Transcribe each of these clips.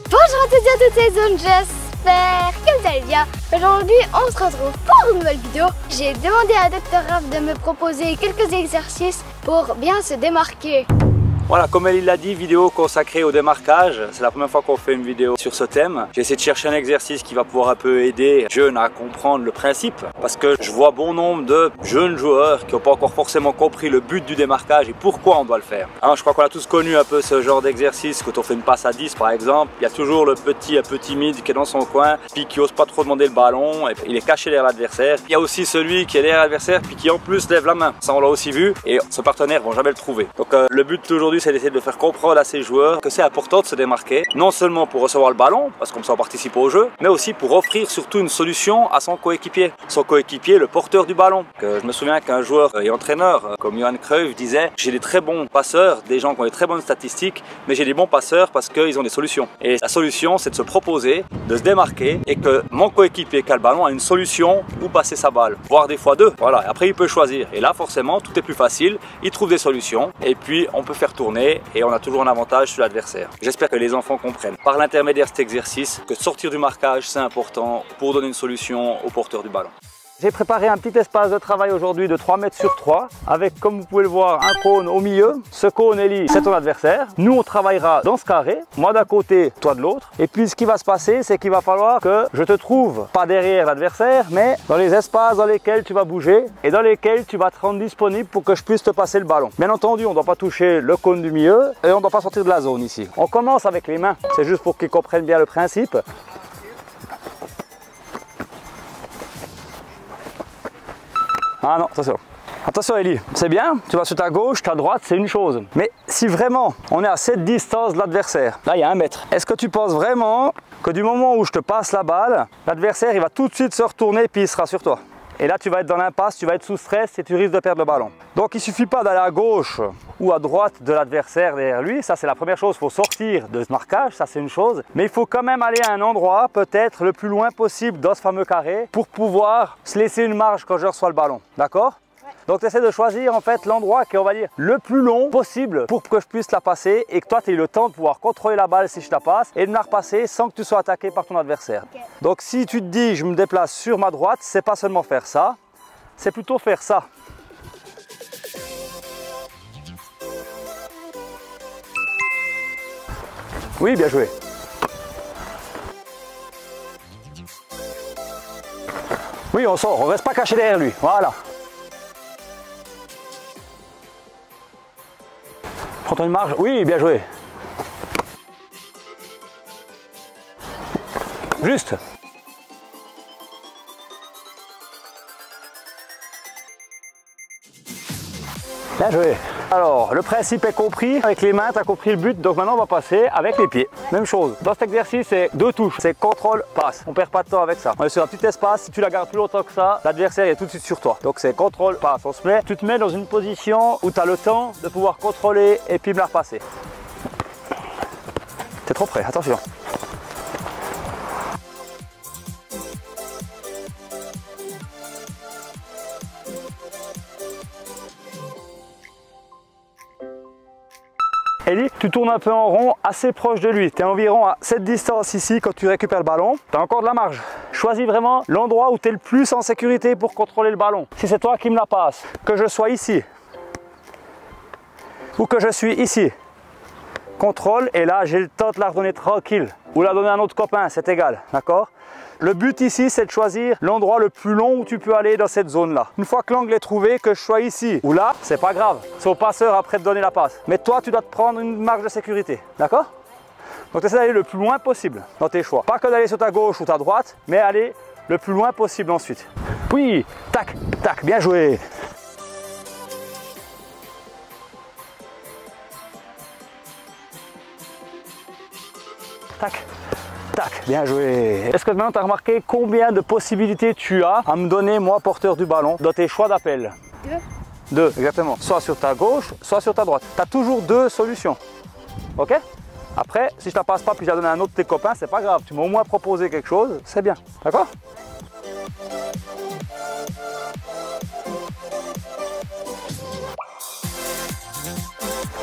Bonjour à toutes et à toutes les zones, j'espère que vous allez bien. Aujourd'hui, on se retrouve pour une nouvelle vidéo. J'ai demandé à Dr Raph de me proposer quelques exercices pour bien se démarquer. Voilà, comme il l'a dit, vidéo consacrée au démarquage. C'est la première fois qu'on fait une vidéo sur ce thème. J'ai essayé de chercher un exercice qui va pouvoir un peu aider les jeunes à comprendre le principe. Parce que je vois bon nombre de jeunes joueurs qui n'ont pas encore forcément compris le but du démarquage et pourquoi on doit le faire. Alors, je crois qu'on a tous connu un peu ce genre d'exercice. Quand on fait une passe à 10 par exemple, il y a toujours le petit un peu timide qui est dans son coin, puis qui n'ose pas trop demander le ballon, et il est caché derrière l'adversaire. Il y a aussi celui qui est derrière l'adversaire, puis qui en plus lève la main. Ça, on l'a aussi vu, et ce partenaire ne va jamais le trouver. Donc le but aujourd'hui, c'est d'essayer de faire comprendre à ces joueurs que c'est important de se démarquer, non seulement pour recevoir le ballon, parce qu'on participe au jeu, mais aussi pour offrir surtout une solution à son coéquipier. Son coéquipier, le porteur du ballon. Je me souviens qu'un joueur et entraîneur comme Johan Cruyff disait: j'ai des très bons passeurs, des gens qui ont des très bonnes statistiques, mais j'ai des bons passeurs parce qu'ils ont des solutions. Et la solution, c'est de se proposer, de se démarquer, et que mon coéquipier qui a le ballon a une solution où passer sa balle, voire des fois deux. Voilà, et après il peut choisir. Et là, forcément, tout est plus facile, il trouve des solutions, et puis on peut faire tourner, et on a toujours un avantage sur l'adversaire. J'espère que les enfants comprennent par l'intermédiaire de cet exercice que sortir du marquage, c'est important pour donner une solution au porteur du ballon. J'ai préparé un petit espace de travail aujourd'hui de 3 mètres sur 3 avec, comme vous pouvez le voir, un cône au milieu. Ce cône, Ellie, c'est ton adversaire. Nous, on travaillera dans ce carré, moi d'un côté, toi de l'autre. Et puis ce qui va se passer, c'est qu'il va falloir que je te trouve pas derrière l'adversaire, mais dans les espaces dans lesquels tu vas bouger et dans lesquels tu vas te rendre disponible pour que je puisse te passer le ballon. Bien entendu, on ne doit pas toucher le cône du milieu et on ne doit pas sortir de la zone ici. On commence avec les mains, c'est juste pour qu'ils comprennent bien le principe. Ah non, attention. Attention Ellie, c'est bien, tu vas sur ta gauche, ta droite, c'est une chose. Mais si vraiment on est à cette distance de l'adversaire, là il y a 1 mètre, est-ce que tu penses vraiment que du moment où je te passe la balle, l'adversaire il va tout de suite se retourner et puis il sera sur toi? Et là tu vas être dans l'impasse, tu vas être sous stress et tu risques de perdre le ballon. Donc il ne suffit pas d'aller à gauche ou à droite de l'adversaire derrière lui, ça c'est la première chose, il faut sortir de ce marquage, ça c'est une chose. Mais il faut quand même aller à un endroit, peut-être le plus loin possible dans ce fameux carré, pour pouvoir se laisser une marge quand je reçois le ballon, d'accord? Donc tu essaies de choisir en fait l'endroit qui est, on va dire, le plus long possible pour que je puisse la passer et que toi tu aies le temps de pouvoir contrôler la balle si je la passe et de me la repasser sans que tu sois attaqué par ton adversaire. Okay. Donc si tu te dis je me déplace sur ma droite, c'est pas seulement faire ça, c'est plutôt faire ça. Oui, bien joué. Oui, on sort, on reste pas caché derrière lui, voilà. Prends-toi une marge. Oui, bien joué. Juste. Bien joué. Alors, le principe est compris. Avec les mains, tu as compris le but. Donc maintenant, on va passer avec les pieds. Même chose. Dans cet exercice, c'est 2 touches. C'est contrôle, passe. On perd pas de temps avec ça. On est sur un petit espace. Si tu la gardes plus longtemps que ça, l'adversaire est tout de suite sur toi. Donc c'est contrôle, passe. Tu te mets dans une position où tu as le temps de pouvoir contrôler et puis me la repasser. T'es trop près, attention. Ellie, tu tournes un peu en rond, assez proche de lui. Tu es environ à cette distance ici quand tu récupères le ballon. Tu as encore de la marge. Choisis vraiment l'endroit où tu es le plus en sécurité pour contrôler le ballon. Si c'est toi qui me la passes, que je sois ici ou que je suis ici, contrôle, et là j'ai le temps de la redonner tranquille. Ou la donner à un autre copain, c'est égal, d'accord? Le but ici, c'est de choisir l'endroit le plus long où tu peux aller dans cette zone-là. Une fois que l'angle est trouvé, que je sois ici ou là, c'est pas grave. C'est au passeur après de donner la passe. Mais toi, tu dois te prendre une marge de sécurité, d'accord? Donc, tu essaies d'aller le plus loin possible dans tes choix. Pas que d'aller sur ta gauche ou ta droite, mais aller le plus loin possible ensuite. Oui, tac, tac, bien joué. Tac. Tac, bien joué. Est-ce que maintenant tu as remarqué combien de possibilités tu as à me donner, moi, porteur du ballon, dans tes choix d'appel? 2, exactement. Soit sur ta gauche, soit sur ta droite. Tu as toujours 2 solutions. Ok? Après, si je ne la passe pas puis je la donne à un autre de tes copains, c'est pas grave. Tu m'as au moins proposé quelque chose, c'est bien. D'accord?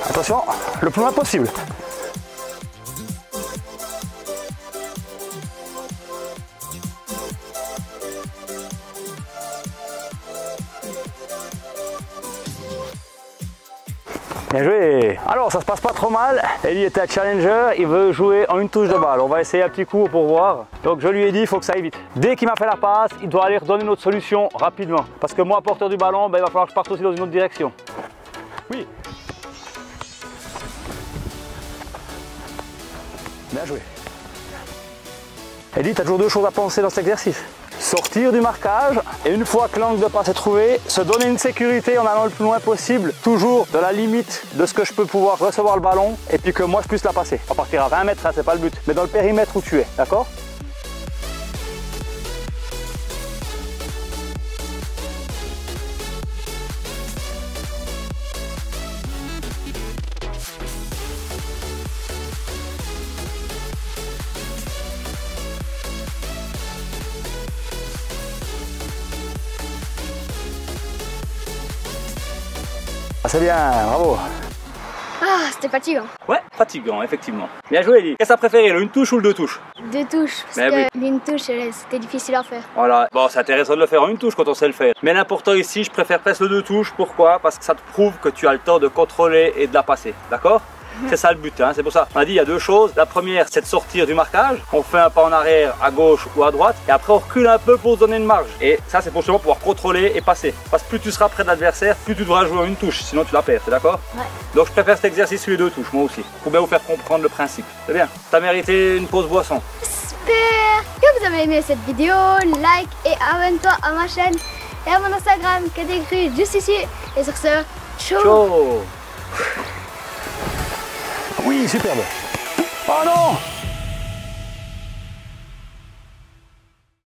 Attention, le plus loin possible. Bien joué. Alors ça se passe pas trop mal. Ellie était un challenger, il veut jouer en une touche de balle. On va essayer un petit coup pour voir. Donc je lui ai dit il faut que ça aille vite. Dès qu'il m'a fait la passe, il doit aller redonner notre solution rapidement. Parce que moi, porteur du ballon, ben, il va falloir que je parte aussi dans une autre direction. Oui. Bien joué. Ellie, tu as toujours deux choses à penser dans cet exercice. Sortir du marquage et une fois que l'angle de passe est trouvé, se donner une sécurité en allant le plus loin possible, toujours de la limite de ce que je peux pouvoir recevoir le ballon et puis que moi je puisse la passer. On va partir à 20 mètres, hein, c'est pas le but, mais dans le périmètre où tu es, d'accord ? Ah, c'est bien, bravo. Ah, c'était fatigant. Ouais, fatigant, effectivement. Bien joué, Ellie. Qu'est-ce que t'as préféré, une touche ou le deux touches? Deux touches, parce Mais que l'une touche, c'était difficile à faire. Voilà, bon, c'est intéressant de le faire en une touche quand on sait le faire. Mais l'important ici, je préfère presque le deux touches. Pourquoi? Parce que ça te prouve que tu as le temps de contrôler et de la passer, d'accord? C'est ça le but, hein. C'est pour ça. On a dit il y a deux choses. La première, c'est de sortir du marquage. On fait un pas en arrière à gauche ou à droite. Et après, on recule un peu pour se donner une marge. Et ça, c'est pour justement pouvoir contrôler et passer. Parce que plus tu seras près de l'adversaire, plus tu devras jouer en une touche. Sinon, tu la perds, c'est d'accord? Ouais. Donc, je préfère cet exercice sur les deux touches, moi aussi. Pour bien vous faire comprendre le principe. C'est bien. T'as mérité une pause boisson. J'espère que vous avez aimé cette vidéo. Like et abonne-toi à ma chaîne et à mon Instagram qui est écrit juste ici. Et sur ce, ciao. Ciao. Oui, superbe. Oh non!